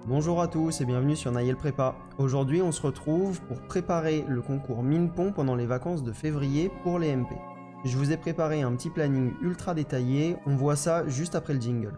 Bonjour à tous et bienvenue sur Naël Prépa. Aujourd'hui on se retrouve pour préparer le concours Minpon pendant les vacances de février pour les MP. Je vous ai préparé un petit planning ultra détaillé, on voit ça juste après le jingle.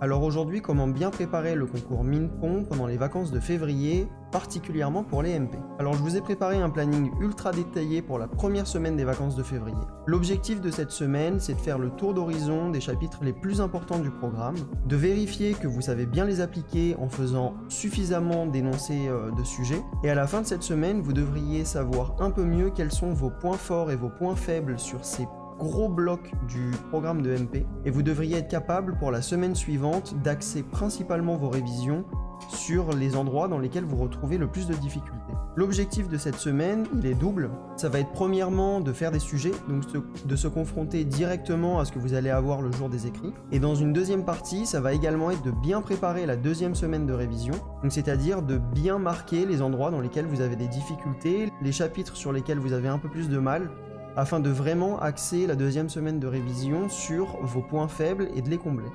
Alors aujourd'hui, comment bien préparer le concours Minpon pendant les vacances de février, particulièrement pour les MP. Alors je vous ai préparé un planning ultra détaillé pour la première semaine des vacances de février. L'objectif de cette semaine, c'est de faire le tour d'horizon des chapitres les plus importants du programme, de vérifier que vous savez bien les appliquer en faisant suffisamment d'énoncés de sujets, et à la fin de cette semaine, vous devriez savoir un peu mieux quels sont vos points forts et vos points faibles sur ces gros bloc du programme de MP et vous devriez être capable pour la semaine suivante d'axer principalement vos révisions sur les endroits dans lesquels vous retrouvez le plus de difficultés. L'objectif de cette semaine, il est double. Ça va être premièrement de faire des sujets, donc de se confronter directement à ce que vous allez avoir le jour des écrits. Et dans une deuxième partie, ça va également être de bien préparer la deuxième semaine de révision, donc c'est-à-dire de bien marquer les endroits dans lesquels vous avez des difficultés, les chapitres sur lesquels vous avez un peu plus de mal, afin de vraiment axer la deuxième semaine de révision sur vos points faibles et de les combler.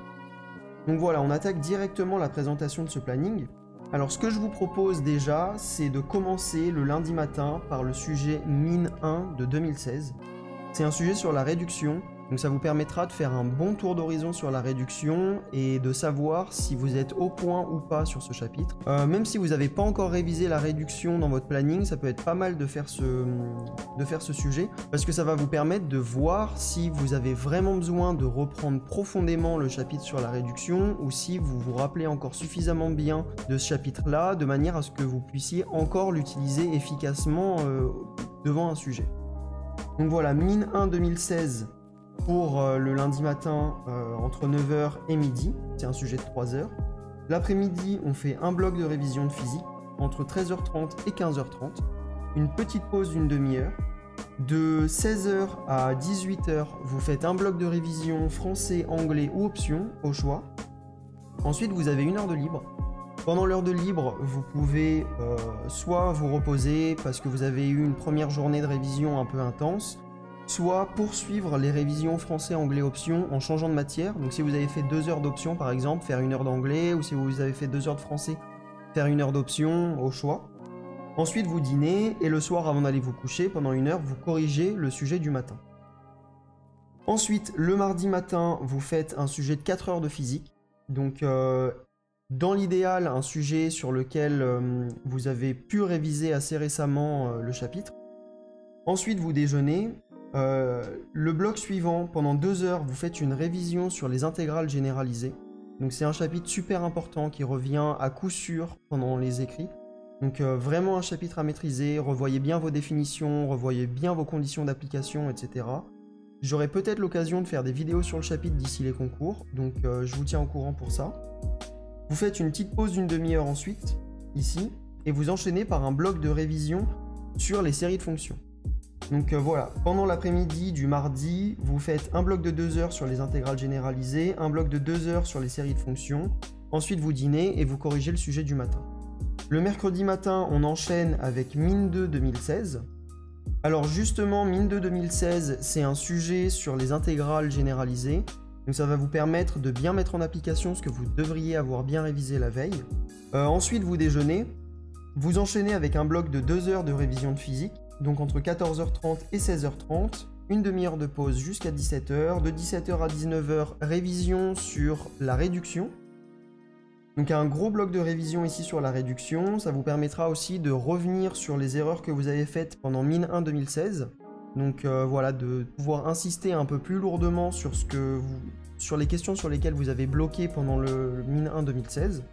Donc voilà, on attaque directement la présentation de ce planning. Alors ce que je vous propose déjà, c'est de commencer le lundi matin par le sujet Min 1 de 2016. C'est un sujet sur la réduction, donc ça vous permettra de faire un bon tour d'horizon sur la réduction et de savoir si vous êtes au point ou pas sur ce chapitre. Même si vous n'avez pas encore révisé la réduction dans votre planning, ça peut être pas mal de faire ce sujet, parce que ça va vous permettre de voir si vous avez vraiment besoin de reprendre profondément le chapitre sur la réduction, ou si vous vous rappelez encore suffisamment bien de ce chapitre-là, de manière à ce que vous puissiez encore l'utiliser efficacement devant un sujet. Donc voilà, Min 1 2016 pour le lundi matin entre 9h et midi, c'est un sujet de 3 heures. L'après-midi, on fait un bloc de révision de physique entre 13h30 et 15h30, une petite pause d'une demi-heure. De 16h à 18h, vous faites un bloc de révision français, anglais ou option, au choix. Ensuite, vous avez une heure de libre. Pendant l'heure de libre, vous pouvez soit vous reposer parce que vous avez eu une première journée de révision un peu intense, soit poursuivre les révisions français, anglais, option en changeant de matière. Donc si vous avez fait 2 heures d'option par exemple, faire 1 heure d'anglais, ou si vous avez fait 2 heures de français, faire 1 heure d'option au choix. Ensuite vous dînez et le soir avant d'aller vous coucher, pendant 1 heure, vous corrigez le sujet du matin. Ensuite, le mardi matin, vous faites un sujet de 4 heures de physique. Donc dans l'idéal, un sujet sur lequel vous avez pu réviser assez récemment le chapitre. Ensuite vous déjeunez. Le bloc suivant, pendant 2 heures, vous faites une révision sur les intégrales généralisées. Donc c'est un chapitre super important qui revient à coup sûr pendant les écrits. Donc vraiment un chapitre à maîtriser, revoyez bien vos définitions, revoyez bien vos conditions d'application, etc. J'aurai peut-être l'occasion de faire des vidéos sur le chapitre d'ici les concours, donc je vous tiens au courant pour ça. Vous faites une petite pause d'une demi-heure ensuite, ici, et vous enchaînez par un bloc de révision sur les séries de fonctions. Donc voilà, pendant l'après-midi du mardi, vous faites un bloc de 2 heures sur les intégrales généralisées, un bloc de 2 heures sur les séries de fonctions, ensuite vous dînez et vous corrigez le sujet du matin. Le mercredi matin, on enchaîne avec Min 2 2016. Alors justement, Min 2 2016, c'est un sujet sur les intégrales généralisées, donc ça va vous permettre de bien mettre en application ce que vous devriez avoir bien révisé la veille. Ensuite, vous déjeunez, vous enchaînez avec un bloc de 2 heures de révision de physique, donc entre 14h30 et 16h30, une demi-heure de pause jusqu'à 17h, de 17h à 19h, révision sur la réduction. Donc un gros bloc de révision ici sur la réduction, ça vous permettra aussi de revenir sur les erreurs que vous avez faites pendant Min 1 2016. Donc voilà, de pouvoir insister un peu plus lourdement sur les questions sur lesquelles vous avez bloqué pendant le Min 1 2016.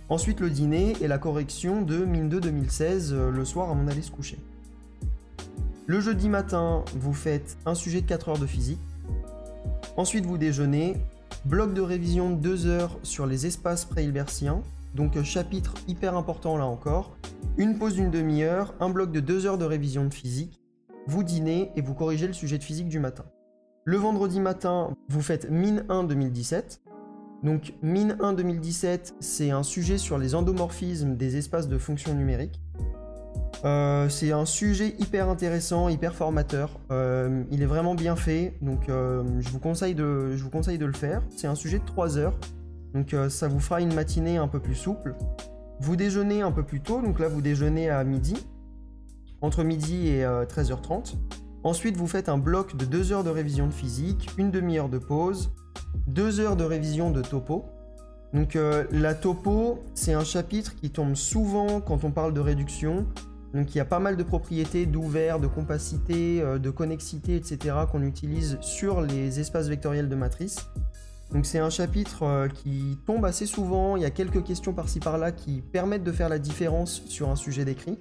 Ensuite le dîner et la correction de Min 2 2016 le soir avant d'aller se coucher. Le jeudi matin, vous faites un sujet de 4 heures de physique. Ensuite, vous déjeunez. Bloc de révision de 2 heures sur les espaces pré-hilbertiens. Donc, chapitre hyper important là encore. Une pause d'une demi-heure, un bloc de 2 heures de révision de physique. Vous dînez et vous corrigez le sujet de physique du matin. Le vendredi matin, vous faites Min 1 2017. Donc Mine 1 2017, c'est un sujet sur les endomorphismes des espaces de fonctions numériques. C'est un sujet hyper intéressant, hyper formateur. Il est vraiment bien fait, donc je vous conseille de le faire. C'est un sujet de 3 heures, donc ça vous fera une matinée un peu plus souple. Vous déjeunez un peu plus tôt, donc là vous déjeunez à midi, entre midi et 13h30. Ensuite vous faites un bloc de 2 heures de révision de physique, une demi-heure de pause, 2 heures de révision de topo. Donc la topo, c'est un chapitre qui tombe souvent quand on parle de réduction. Donc il y a pas mal de propriétés d'ouvert, de compacité, de connexité, etc. qu'on utilise sur les espaces vectoriels de matrice. Donc c'est un chapitre qui tombe assez souvent, il y a quelques questions par-ci par-là qui permettent de faire la différence sur un sujet d'écrit.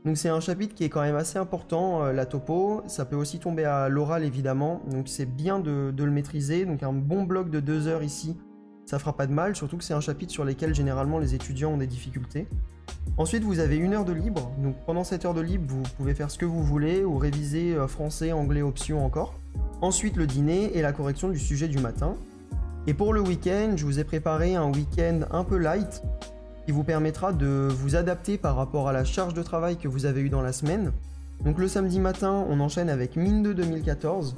Donc c'est un chapitre qui est quand même assez important, la topo. Ça peut aussi tomber à l'oral évidemment, donc c'est bien de le maîtriser. Donc un bon bloc de 2 heures ici, ça fera pas de mal, surtout que c'est un chapitre sur lequel généralement les étudiants ont des difficultés. Ensuite vous avez 1 heure de libre, donc pendant cette heure de libre vous pouvez faire ce que vous voulez ou réviser français, anglais, option encore. Ensuite le dîner et la correction du sujet du matin. Et pour le week-end, je vous ai préparé un week-end un peu light qui vous permettra de vous adapter par rapport à la charge de travail que vous avez eue dans la semaine. Donc le samedi matin, on enchaîne avec Mine 2 2014.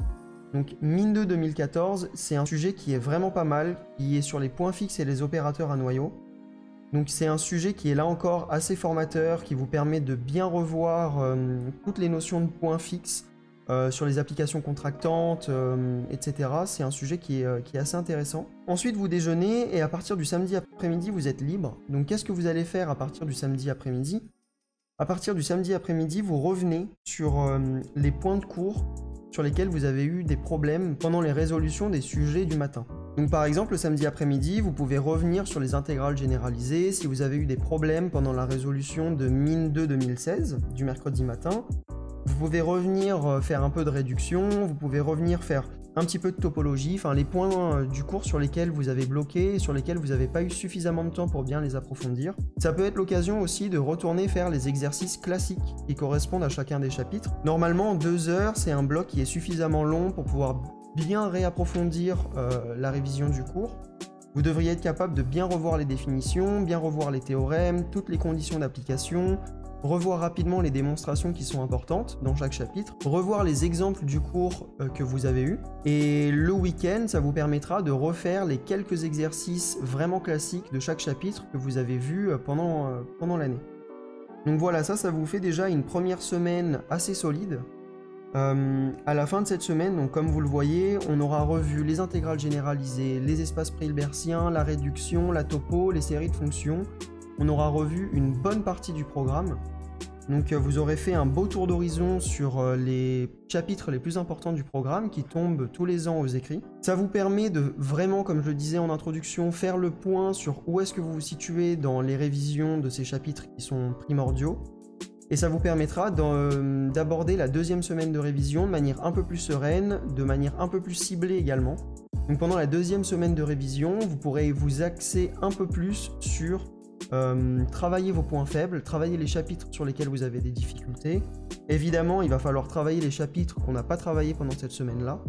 Donc Mine 2 2014, c'est un sujet qui est vraiment pas mal, qui est sur les points fixes et les opérateurs à noyau. Donc c'est un sujet qui est là encore assez formateur, qui vous permet de bien revoir toutes les notions de points fixes sur les applications contractantes, etc. C'est un sujet qui est assez intéressant. Ensuite vous déjeunez et à partir du samedi après-midi vous êtes libre. Donc qu'est-ce que vous allez faire à partir du samedi après-midi? À partir du samedi après-midi vous revenez sur les points de cours sur lesquels vous avez eu des problèmes pendant les résolutions des sujets du matin. Donc par exemple le samedi après-midi vous pouvez revenir sur les intégrales généralisées si vous avez eu des problèmes pendant la résolution de Mine 2 2016 du mercredi matin. Vous pouvez revenir faire un peu de réduction, vous pouvez revenir faire un petit peu de topologie, enfin les points du cours sur lesquels vous avez bloqué et sur lesquels vous n'avez pas eu suffisamment de temps pour bien les approfondir. Ça peut être l'occasion aussi de retourner faire les exercices classiques qui correspondent à chacun des chapitres. Normalement 2 heures, c'est un bloc qui est suffisamment long pour pouvoir bien réapprofondir la révision du cours. Vous devriez être capable de bien revoir les définitions, bien revoir les théorèmes, toutes les conditions d'application, revoir rapidement les démonstrations qui sont importantes dans chaque chapitre, revoir les exemples du cours que vous avez eu. Et le week-end, ça vous permettra de refaire les quelques exercices vraiment classiques de chaque chapitre que vous avez vu pendant l'année. Donc voilà, ça vous fait déjà une première semaine assez solide. À la fin de cette semaine, donc comme vous le voyez, on aura revu les intégrales généralisées, les espaces pré-hilbertiens, la réduction, la topo, les séries de fonctions. On aura revu une bonne partie du programme. Donc vous aurez fait un beau tour d'horizon sur les chapitres les plus importants du programme qui tombent tous les ans aux écrits. Ça vous permet de vraiment, comme je le disais en introduction, faire le point sur où est-ce que vous vous situez dans les révisions de ces chapitres qui sont primordiaux. Et ça vous permettra d'aborder la deuxième semaine de révision de manière un peu plus sereine, de manière un peu plus ciblée également. Donc pendant la deuxième semaine de révision, vous pourrez vous axer un peu plus sur travailler vos points faibles, travailler les chapitres sur lesquels vous avez des difficultés. Évidemment, il va falloir travailler les chapitres qu'on n'a pas travaillé pendant cette semaine-là.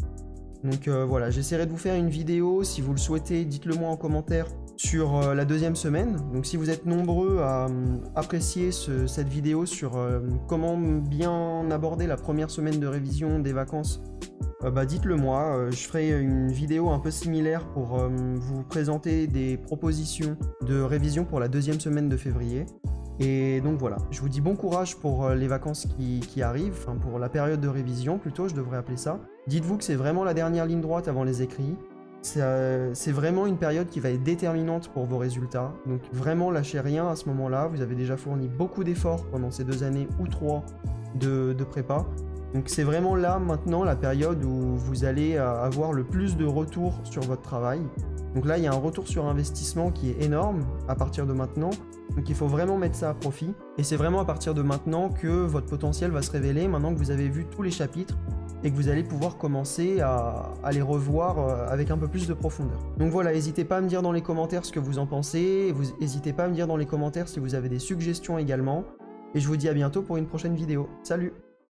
Donc voilà, j'essaierai de vous faire une vidéo, si vous le souhaitez, dites-le moi en commentaire, sur la deuxième semaine. Donc si vous êtes nombreux à apprécier cette vidéo sur comment bien aborder la première semaine de révision des vacances, dites-le moi, je ferai une vidéo un peu similaire pour vous présenter des propositions de révision pour la deuxième semaine de février. Et donc voilà, je vous dis bon courage pour les vacances qui arrivent, enfin pour la période de révision plutôt, je devrais appeler ça. Dites-vous que c'est vraiment la dernière ligne droite avant les écrits. C'est vraiment une période qui va être déterminante pour vos résultats. Donc vraiment lâchez rien à ce moment-là, vous avez déjà fourni beaucoup d'efforts pendant ces 2 années ou 3 de prépa. Donc c'est vraiment là maintenant la période où vous allez avoir le plus de retour sur votre travail. Donc là il y a un retour sur investissement qui est énorme à partir de maintenant. Donc il faut vraiment mettre ça à profit. Et c'est vraiment à partir de maintenant que votre potentiel va se révéler, maintenant que vous avez vu tous les chapitres et que vous allez pouvoir commencer à les revoir avec un peu plus de profondeur. Donc voilà, n'hésitez pas à me dire dans les commentaires ce que vous en pensez. N'hésitez pas à me dire dans les commentaires si vous avez des suggestions également. Et je vous dis à bientôt pour une prochaine vidéo. Salut!